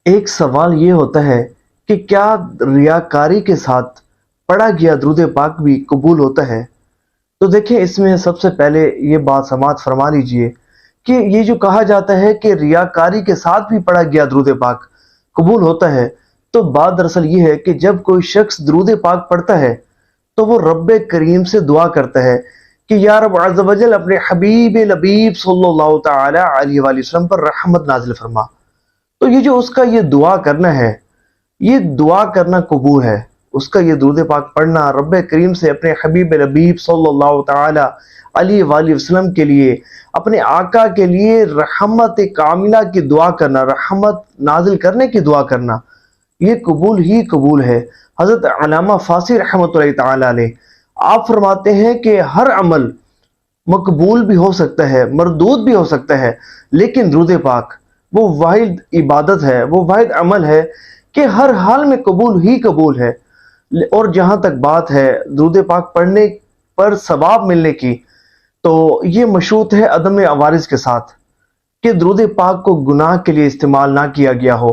ایک سوال یہ ہوتا ہے کہ کیا ریاکاری کے ساتھ پڑھا گیا درود پاک بھی قبول ہوتا ہے؟ تو دیکھیں، اس میں سب سے پہلے یہ بات سماعت فرما لیجئے کہ یہ جو کہا جاتا ہے کہ ریاکاری کے ساتھ بھی پڑھا گیا درود پاک قبول ہوتا ہے، تو بات دراصل یہ ہے کہ جب کوئی شخص درود پاک پڑھتا ہے تو وہ رب کریم سے دعا کرتا ہے کہ یا رب عز و جل اپنے حبیب لبیب صلی اللہ تعالی علیہ وآلہ وسلم پر رحمت نازل فرما۔ تو یہ جو اس کا یہ دعا کرنا ہے، یہ دعا کرنا قبول ہے۔ اس کا یہ درود پاک پڑھنا، رب کریم سے اپنے حبیب لبیب صلی اللہ تعالی علیہ وآلہ وسلم کے لیے، اپنے آقا کے لیے رحمت کاملہ کی دعا کرنا، رحمت نازل کرنے کی دعا کرنا، یہ قبول ہی قبول ہے۔ حضرت علامہ فاسی رحمۃ اللہ تعالی علیہ آپ فرماتے ہیں کہ ہر عمل مقبول بھی ہو سکتا ہے، مردود بھی ہو سکتا ہے، لیکن درود پاک وہ واحد عبادت ہے، وہ واحد عمل ہے کہ ہر حال میں قبول ہی قبول ہے۔ اور جہاں تک بات ہے درود پاک پڑھنے پر ثواب ملنے کی، تو یہ مشروط ہے عدم عوارض کے ساتھ، کہ درود پاک کو گناہ کے لیے استعمال نہ کیا گیا ہو،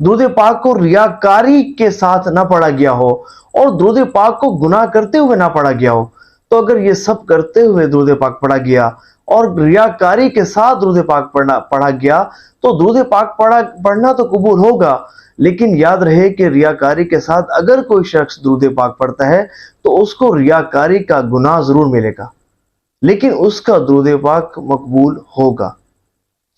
درود پاک کو ریاکاری کے ساتھ نہ پڑھا گیا ہو، اور درود پاک کو گناہ کرتے ہوئے نہ پڑھا گیا ہو۔ تو اگر یہ سب کرتے ہوئے درود پاک پڑھا گیا اور ریاکاری کے ساتھ درود پاک پڑھا گیا، تو درود پاک پڑھنا تو قبول ہوگا، لیکن یاد رہے کہ ریاکاری کے ساتھ اگر کوئی شخص درود پاک پڑھتا ہے تو اس کو ریاکاری کا گناہ ضرور ملے گا، لیکن اس کا درود پاک مقبول ہوگا۔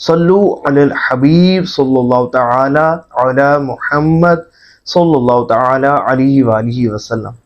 صلو علی الحبیب صلی اللہ تعالی علی محمد صلی اللہ تعالی علیہ وآلہ وسلم۔